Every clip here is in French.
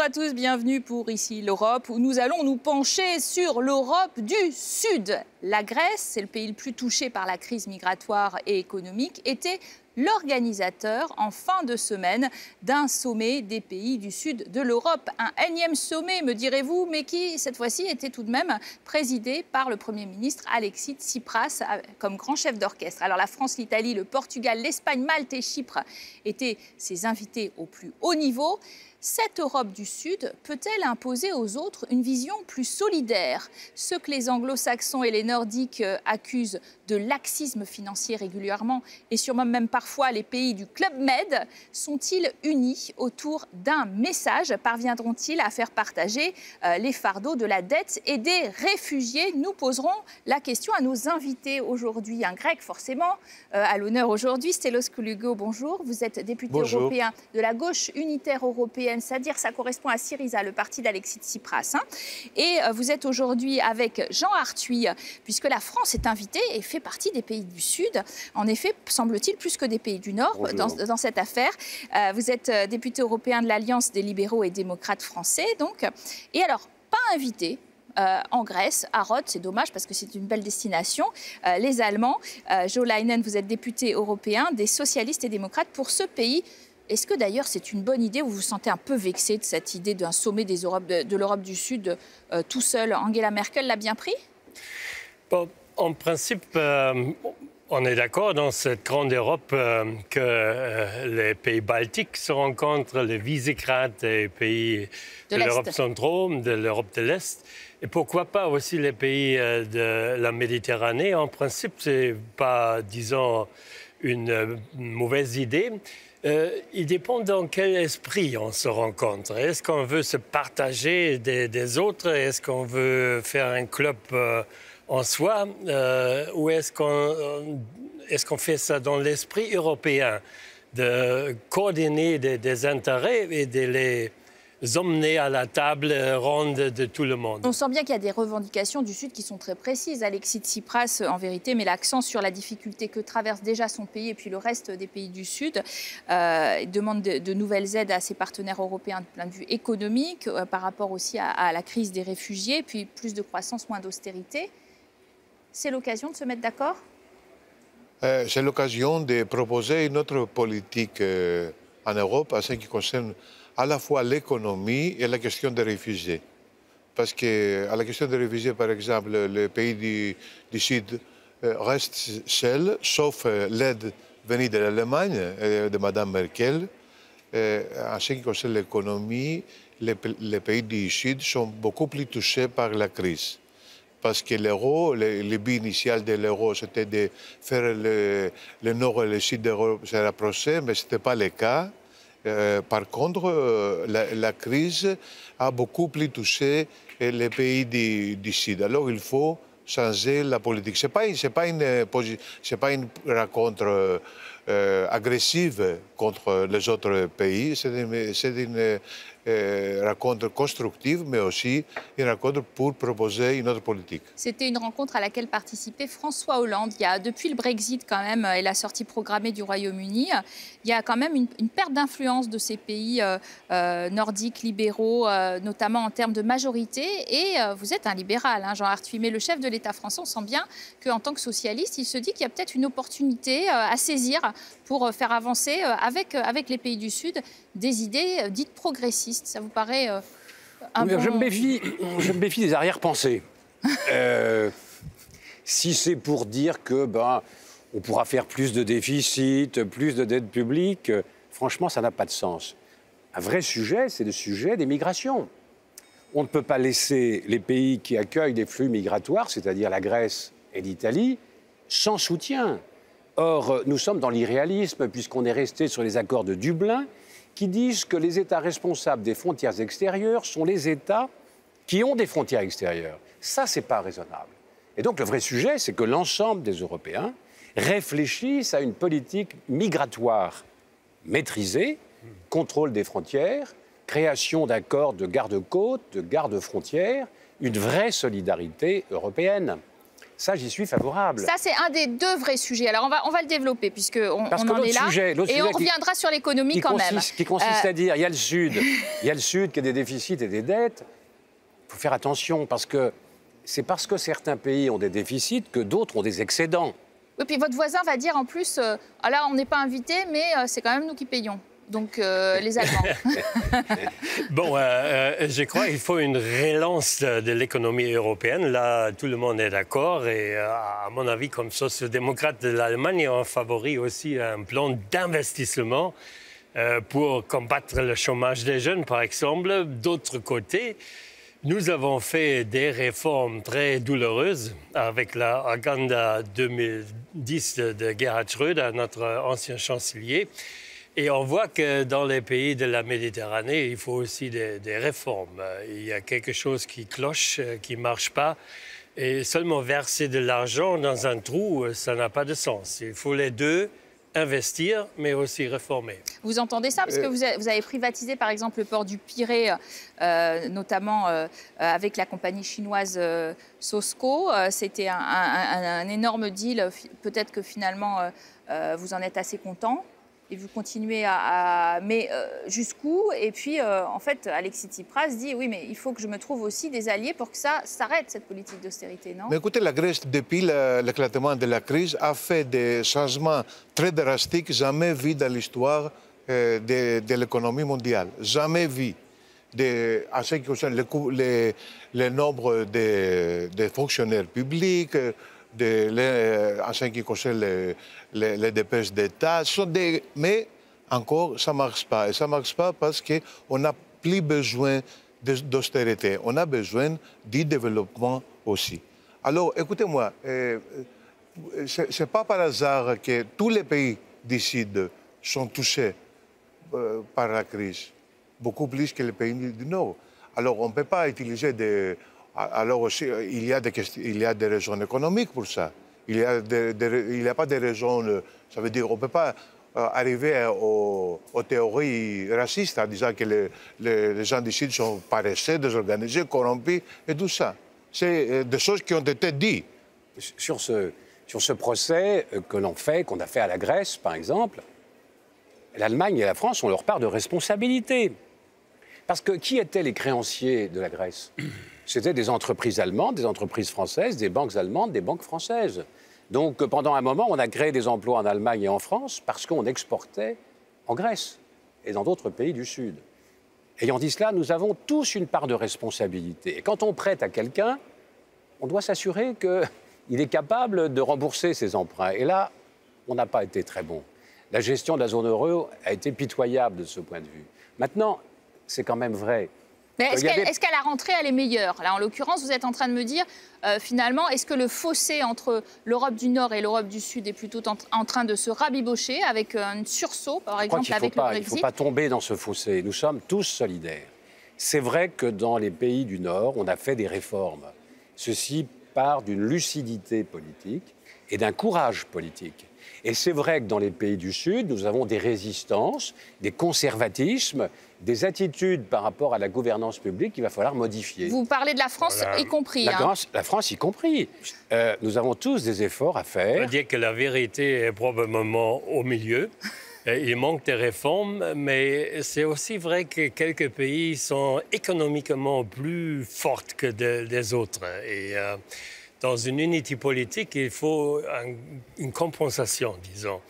à tous, bienvenue pour Ici l'Europe, où nous allons nous pencher sur l'Europe du Sud. La Grèce, c'est le pays le plus touché par la crise migratoire et économique, était l'organisateur en fin de semaine d'un sommet des pays du sud de l'Europe. Un énième sommet, me direz-vous, mais qui, cette fois-ci, était tout de même présidé par le Premier ministre Alexis Tsipras comme grand chef d'orchestre. Alors la France, l'Italie, le Portugal, l'Espagne, Malte et Chypre étaient ses invités au plus haut niveau. Cette Europe du Sud peut-elle imposer aux autres une vision plus solidaire? Ce que les anglo-saxons et les nordiques accusent de laxisme financier régulièrement, et sûrement même parfois les pays du Club Med, sont-ils unis autour d'un message? Parviendront-ils à faire partager les fardeaux de la dette et des réfugiés? Nous poserons la question à nos invités aujourd'hui. Un Grec, forcément, à l'honneur aujourd'hui. Stellos Koulougou, bonjour. Vous êtes député européen de la gauche unitaire européenne, c'est-à-dire ça correspond à Syriza, le parti d'Alexis Tsipras. Et vous êtes aujourd'hui avec Jean Arthuis, puisque la France est invitée et fait partie des pays du Sud. En effet, semble-t-il, plus que des pays du Nord dans cette affaire. Vous êtes député européen de l'Alliance des libéraux et démocrates français, donc. Et alors, pas invité en Grèce, à Rhodes, c'est dommage parce que c'est une belle destination. Les Allemands, Jo Leinen, vous êtes député européen des socialistes et démocrates pour ce pays. Est-ce que d'ailleurs c'est une bonne idée ou vous vous sentez un peu vexé de cette idée d'un sommet de l'Europe du Sud tout seul? Angela Merkel l'a bien pris? Bon, en principe, on est d'accord dans cette grande Europe que les pays baltiques se rencontrent, les Visegrad, les pays de l'Europe centrale, de l'Europe de l'Est. Et pourquoi pas aussi les pays de la Méditerranée? En principe, ce n'est pas, disons, une mauvaise idée. Il dépend dans quel esprit on se rencontre. Est-ce qu'on veut se partager des autres? Est-ce qu'on veut faire un club en soi? Ou est-ce qu'on fait ça dans l'esprit européen, de coordonner des intérêts et de les emmener à la table ronde de tout le monde? On sent bien qu'il y a des revendications du Sud qui sont très précises. Alexis Tsipras, en vérité, met l'accent sur la difficulté que traverse déjà son pays et puis le reste des pays du Sud. Il demande de nouvelles aides à ses partenaires européens de point de vue économique, par rapport aussi à la crise des réfugiés, puis plus de croissance, moins d'austérité. C'est l'occasion de se mettre d'accord? C'est l'occasion de proposer une autre politique en Europe en ce qui concerne à la fois l'économie et la question des réfugiés. Parce qu'à la question des réfugiés, par exemple, les pays du Sud restent seuls, sauf l'aide venue de l'Allemagne et de Mme Merkel. En ce qui concerne l'économie, les pays du Sud sont beaucoup plus touchés par la crise. Parce que l'euro, le but initial de l'euro, c'était de faire le nord et le sud de l'Europe se rapprocher, mais ce n'était pas le cas. Par contre, la crise a beaucoup plus touché les pays du Sud. Alors, il faut changer la politique. Ce n'est pas une rencontre agressive contre les autres pays. C'est une rencontre constructive, mais aussi une rencontre pour proposer une autre politique. C'était une rencontre à laquelle participait François Hollande. Il y a, depuis le Brexit quand même et la sortie programmée du Royaume-Uni, il y a quand même une perte d'influence de ces pays nordiques, libéraux, notamment en termes de majorité. Et vous êtes un libéral, hein, Jean Arthuis, mais le chef de l'État français, on sent bien qu'en tant que socialiste, il se dit qu'il y a peut-être une opportunité à saisir pour faire avancer avec les pays du Sud des idées dites progressistes. Ça vous paraît je me méfie des arrière-pensées. Si c'est pour dire que on pourra faire plus de déficit, plus de dette publique, franchement, ça n'a pas de sens. Un vrai sujet, c'est le sujet des migrations. On ne peut pas laisser les pays qui accueillent des flux migratoires, c'est-à-dire la Grèce et l'Italie, sans soutien. Or, nous sommes dans l'irréalisme, puisqu'on est resté sur les accords de Dublin, qui disent que les États responsables des frontières extérieures sont les États qui ont des frontières extérieures. Ça, c'est pas raisonnable. Et donc, le vrai sujet, c'est que l'ensemble des Européens réfléchissent à une politique migratoire maîtrisée, contrôle des frontières, création d'accords de garde-côtes, de garde-frontières, une vraie solidarité européenne. Ça, j'y suis favorable. Ça, c'est un des deux vrais sujets. Alors, on va le développer, puisqu'on en est là. Et on reviendra sur l'économie quand même. Qui consiste à dire, il y a le Sud. Il y a le Sud qui a des déficits et des dettes. Il faut faire attention, parce que c'est parce que certains pays ont des déficits que d'autres ont des excédents. Oui, puis votre voisin va dire en plus, ah là, on n'est pas invité, mais c'est quand même nous qui payons. Donc, les Allemands. Bon, je crois qu'il faut une relance de l'économie européenne. Là, tout le monde est d'accord. Et à mon avis, comme social-démocrate de l'Allemagne, on favorise aussi un plan d'investissement pour combattre le chômage des jeunes, par exemple. D'autre côté, nous avons fait des réformes très douloureuses avec la Agenda 2010 de Gerhard Schröder, notre ancien chancelier. Et on voit que dans les pays de la Méditerranée, il faut aussi des réformes. Il y a quelque chose qui cloche, qui ne marche pas. Et seulement verser de l'argent dans un trou, ça n'a pas de sens. Il faut les deux, investir, mais aussi réformer. Vous entendez ça? Parce que vous avez privatisé, par exemple, le port du Pirée, notamment avec la compagnie chinoise SOSCO. C'était un énorme deal. Peut-être que finalement, vous en êtes assez content. Et vous continuez mais jusqu'où? Et puis, en fait, Alexis Tsipras dit, oui, mais il faut que je me trouve aussi des alliés pour que ça s'arrête, cette politique d'austérité, non? Mais écoutez, la Grèce, depuis l'éclatement de la crise, a fait des changements très drastiques, jamais vus dans l'histoire de l'économie mondiale. Jamais vu. En ce qui concerne le nombre de fonctionnaires publics, en ce qui concerne les dépenses d'État, mais encore, ça ne marche pas. Et ça ne marche pas parce qu'on n'a plus besoin d'austérité. On a besoin du développement aussi. Alors, écoutez-moi, ce n'est pas par hasard que tous les pays du Sud sont touchés par la crise, beaucoup plus que les pays du Nord. Alors, on ne peut pas utiliser des... Alors aussi, il y a des raisons économiques pour ça. Il n'y a pas de raisons... Ça veut dire qu'on ne peut pas arriver aux théories racistes en disant que les gens du Sud sont paresseux, désorganisés, corrompus et tout ça. C'est des choses qui ont été dites. Sur ce procès qu'on a fait à la Grèce, par exemple, l'Allemagne et la France ont leur part de responsabilité. Parce que qui étaient les créanciers de la Grèce? C'était des entreprises allemandes, des entreprises françaises, des banques allemandes, des banques françaises. Donc pendant un moment, on a créé des emplois en Allemagne et en France parce qu'on exportait en Grèce et dans d'autres pays du Sud. Ayant dit cela, nous avons tous une part de responsabilité. Et quand on prête à quelqu'un, on doit s'assurer qu'il est capable de rembourser ses emprunts. Et là, on n'a pas été très bon. La gestion de la zone euro a été pitoyable de ce point de vue. Maintenant, c'est quand même vrai. Mais est-ce qu'à la rentrée, elle est meilleure? Là, en l'occurrence, vous êtes en train de me dire, finalement, est-ce que le fossé entre l'Europe du Nord et l'Europe du Sud est plutôt en train de se rabibocher avec un sursaut, par exemple, avec le Brexit? Il ne faut pas tomber dans ce fossé. Nous sommes tous solidaires. C'est vrai que dans les pays du Nord, on a fait des réformes. Ceci part d'une lucidité politique et d'un courage politique. Et c'est vrai que dans les pays du Sud, nous avons des résistances, des conservatismes, des attitudes par rapport à la gouvernance publique qu'il va falloir modifier. Vous parlez de la France y compris. La France y compris. Nous avons tous des efforts à faire. On peut dire que la vérité est probablement au milieu. Il manque des réformes, mais c'est aussi vrai que quelques pays sont économiquement plus forts que les autres. Et dans une unité politique, il faut une compensation, disons.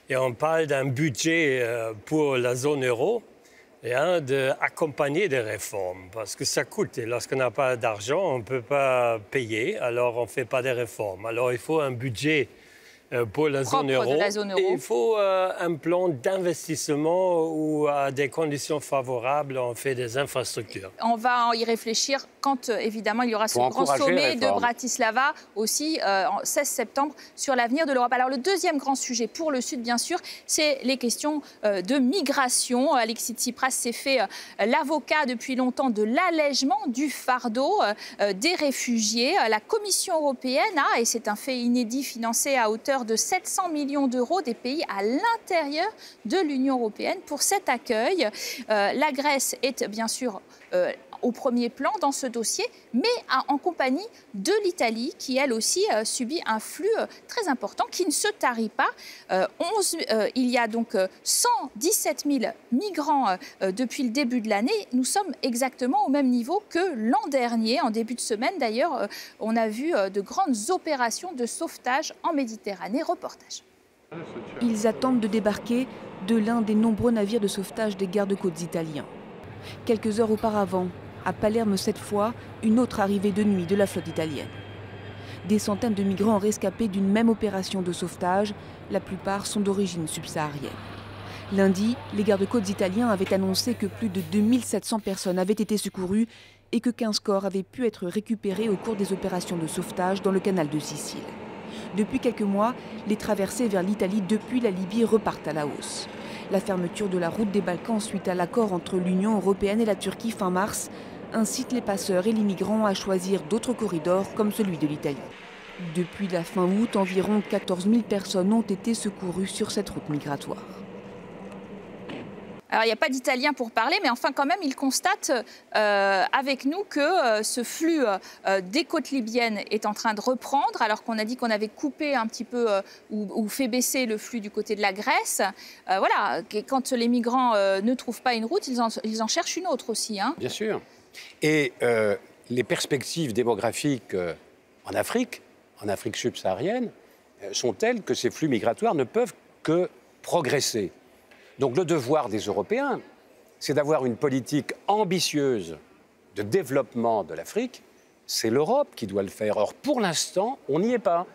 Et on parle d'un budget pour la zone euro et d'accompagner des réformes, parce que ça coûte. Et lorsqu'on n'a pas d'argent, on ne peut pas payer, alors on ne fait pas de réformes. Alors il faut un budget pour la zone euro. Et il faut un plan d'investissement où, à des conditions favorables, on fait des infrastructures. On va y réfléchir quand, évidemment, il y aura ce grand sommet de Bratislava, aussi, en 16 septembre, sur l'avenir de l'Europe. Alors, le deuxième grand sujet pour le Sud, bien sûr, c'est les questions de migration. Alexis Tsipras s'est fait l'avocat depuis longtemps de l'allègement du fardeau des réfugiés. La Commission européenne a, et c'est un fait inédit, financé à hauteur hauteur de 700 millions d'euros des pays à l'intérieur de l'Union européenne pour cet accueil. La Grèce est bien sûr au premier plan dans ce dossier, mais en compagnie de l'Italie, qui elle aussi subit un flux très important qui ne se tarit pas. Il y a donc 117 000 migrants depuis le début de l'année. Nous sommes exactement au même niveau que l'an dernier. En début de semaine, d'ailleurs, on a vu de grandes opérations de sauvetage en Méditerranée. Reportage. Ils attendent de débarquer de l'un des nombreux navires de sauvetage des gardes-côtes italiens. Quelques heures auparavant, à Palerme cette fois, une autre arrivée de nuit de la flotte italienne. Des centaines de migrants rescapés d'une même opération de sauvetage, la plupart sont d'origine subsaharienne. Lundi, les gardes-côtes italiens avaient annoncé que plus de 2700 personnes avaient été secourues et que 15 corps avaient pu être récupérés au cours des opérations de sauvetage dans le canal de Sicile. Depuis quelques mois, les traversées vers l'Italie depuis la Libye repartent à la hausse. La fermeture de la route des Balkans suite à l'accord entre l'Union européenne et la Turquie fin mars incite les passeurs et les migrants à choisir d'autres corridors comme celui de l'Italie. Depuis la fin août, environ 14 000 personnes ont été secourues sur cette route migratoire. Alors, il n'y a pas d'Italien pour parler, mais enfin, quand même, il constate avec nous que ce flux des côtes libyennes est en train de reprendre, alors qu'on a dit qu'on avait coupé un petit peu ou fait baisser le flux du côté de la Grèce. Voilà, quand les migrants ne trouvent pas une route, ils en cherchent une autre aussi. Hein. Bien sûr. Et les perspectives démographiques en Afrique subsaharienne, sont telles que ces flux migratoires ne peuvent que progresser. Donc le devoir des Européens, c'est d'avoir une politique ambitieuse de développement de l'Afrique. C'est l'Europe qui doit le faire. Or, pour l'instant, on n'y est pas.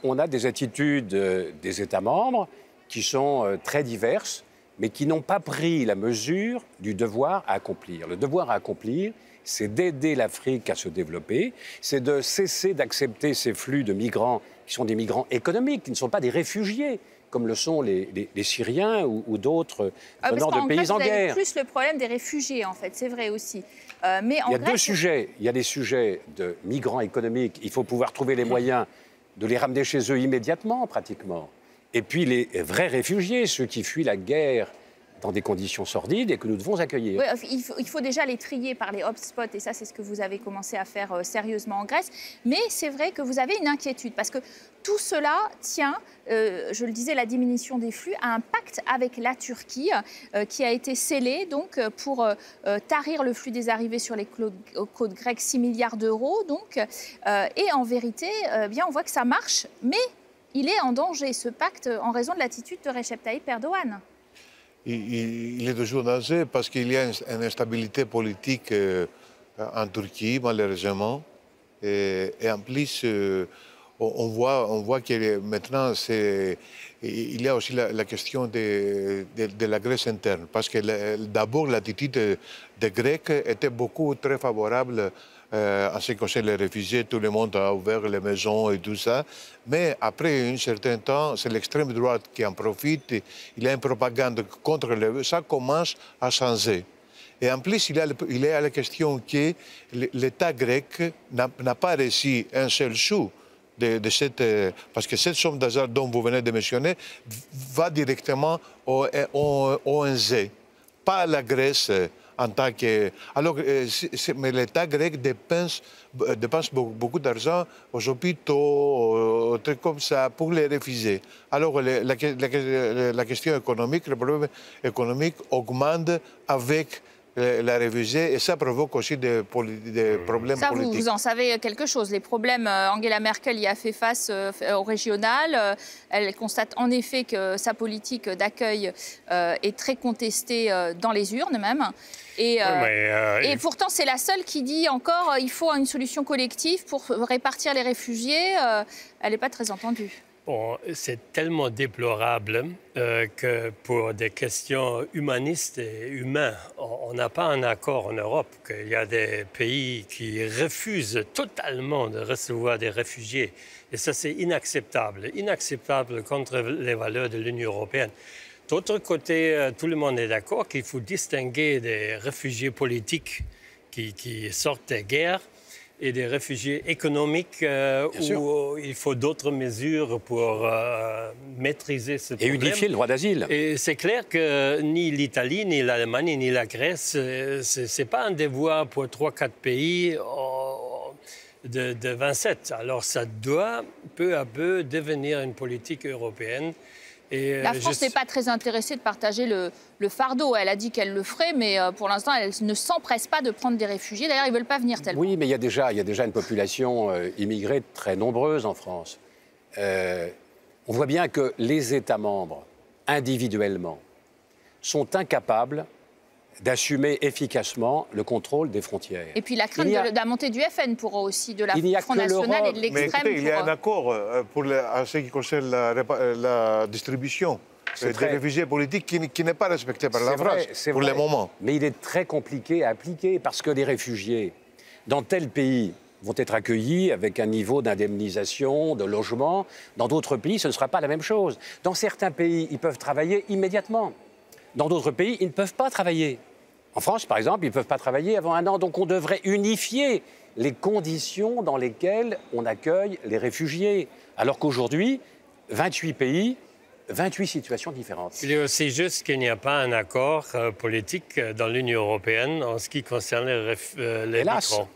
On a des attitudes des États membres qui sont très diverses, mais qui n'ont pas pris la mesure du devoir à accomplir. Le devoir à accomplir, c'est d'aider l'Afrique à se développer, c'est de cesser d'accepter ces flux de migrants qui sont des migrants économiques, qui ne sont pas des réfugiés, comme le sont les Syriens ou d'autres venant de pays en guerre. Plus le problème des réfugiés, en fait, c'est vrai aussi. Mais il y a deux sujets. Il y a les sujets de migrants économiques. Il faut pouvoir trouver les moyens de les ramener chez eux immédiatement, pratiquement. Et puis les vrais réfugiés, ceux qui fuient la guerre dans des conditions sordides et que nous devons accueillir. Oui, il faut déjà les trier par les hotspots, et ça, c'est ce que vous avez commencé à faire sérieusement en Grèce. Mais c'est vrai que vous avez une inquiétude, parce que tout cela tient, je le disais, la diminution des flux, à un pacte avec la Turquie qui a été scellé donc, pour tarir le flux des arrivées sur les côtes grecques, 6 milliards d'euros. Et en vérité, bien, on voit que ça marche, mais il est en danger, ce pacte, en raison de l'attitude de Recep Tayyip Erdogan. Il est toujours en danger parce qu'il y a une instabilité politique en Turquie, malheureusement. Et en plus, on voit que maintenant, il y a aussi la question de la Grèce interne. Parce que d'abord, l'attitude des Grecs était très favorable en ce qui concerne les réfugiés. Tout le monde a ouvert les maisons et tout ça. Mais après un certain temps, c'est l'extrême droite qui en profite. Il y a une propagande contre ça commence à changer. Et en plus, il y a la question que l'État grec n'a pas reçu un seul sou de cette... Parce que cette somme d'argent dont vous venez de mentionner va directement au ONG, pas à la Grèce en tant que... Alors, mais l'État grec dépense beaucoup d'argent aux hôpitaux, trucs comme ça, pour les réfugiés. Alors, la question économique, le problème économique augmente avec la réfugiée, et ça provoque aussi des problèmes politiques. Vous en savez quelque chose. Les problèmes, Angela Merkel y a fait face au régional. Elle constate en effet que sa politique d'accueil est très contestée dans les urnes même. Et pourtant, c'est la seule qui dit encore qu'il faut une solution collective pour répartir les réfugiés. Elle n'est pas très entendue. Bon, c'est tellement déplorable que pour des questions humanistes et humaines, on n'a pas un accord en Europe, qu'il y a des pays qui refusent totalement de recevoir des réfugiés. Et ça, c'est inacceptable. Inacceptable contre les valeurs de l'Union européenne. D'autre côté, tout le monde est d'accord qu'il faut distinguer des réfugiés politiques qui sortent des guerres et des réfugiés économiques où il faut d'autres mesures pour maîtriser ce problème. Et unifier le droit d'asile. Et c'est clair que ni l'Italie, ni l'Allemagne, ni la Grèce, ce n'est pas un devoir pour 3-4 pays de 27. Alors ça doit peu à peu devenir une politique européenne. Et la France n'est pas très intéressée de partager le fardeau. Elle a dit qu'elle le ferait, mais pour l'instant, elle ne s'empresse pas de prendre des réfugiés. D'ailleurs, ils ne veulent pas venir tellement. Oui, mais il y a déjà une population immigrée très nombreuse en France. On voit bien que les États membres, individuellement, sont incapables d'assumer efficacement le contrôle des frontières. Et puis la crainte de la montée du FN pour aussi de la Front National et de l'extrême. Mais écoutez, il y a un accord en ce qui concerne la distribution des réfugiés politiques qui n'est pas respecté par la France pour le moment. Mais il est très compliqué à appliquer parce que les réfugiés, dans tel pays, vont être accueillis avec un niveau d'indemnisation, de logement. Dans d'autres pays, ce ne sera pas la même chose. Dans certains pays, ils peuvent travailler immédiatement. Dans d'autres pays, ils ne peuvent pas travailler. En France, par exemple, ils ne peuvent pas travailler avant 1 an. Donc on devrait unifier les conditions dans lesquelles on accueille les réfugiés. Alors qu'aujourd'hui, 28 pays, 28 situations différentes. Il est aussi juste qu'il n'y a pas un accord politique dans l'Union européenne en ce qui concerne les migrants.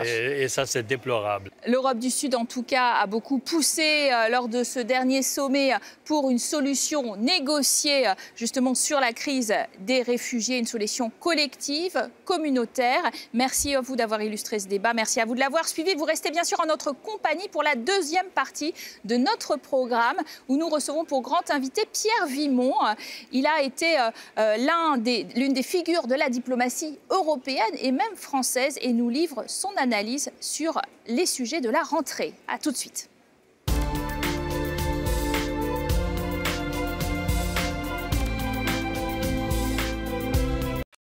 Et ça, c'est déplorable. L'Europe du Sud, en tout cas, a beaucoup poussé lors de ce dernier sommet pour une solution négociée justement sur la crise des réfugiés, une solution collective, communautaire. Merci à vous d'avoir illustré ce débat. Merci à vous de l'avoir suivi. Vous restez bien sûr en notre compagnie pour la deuxième partie de notre programme où nous recevons pour grand invité Pierre Vimont. Il a été l'une des figures de la diplomatie européenne et même française et nous livre son analyse sur les sujets de la rentrée. À tout de suite.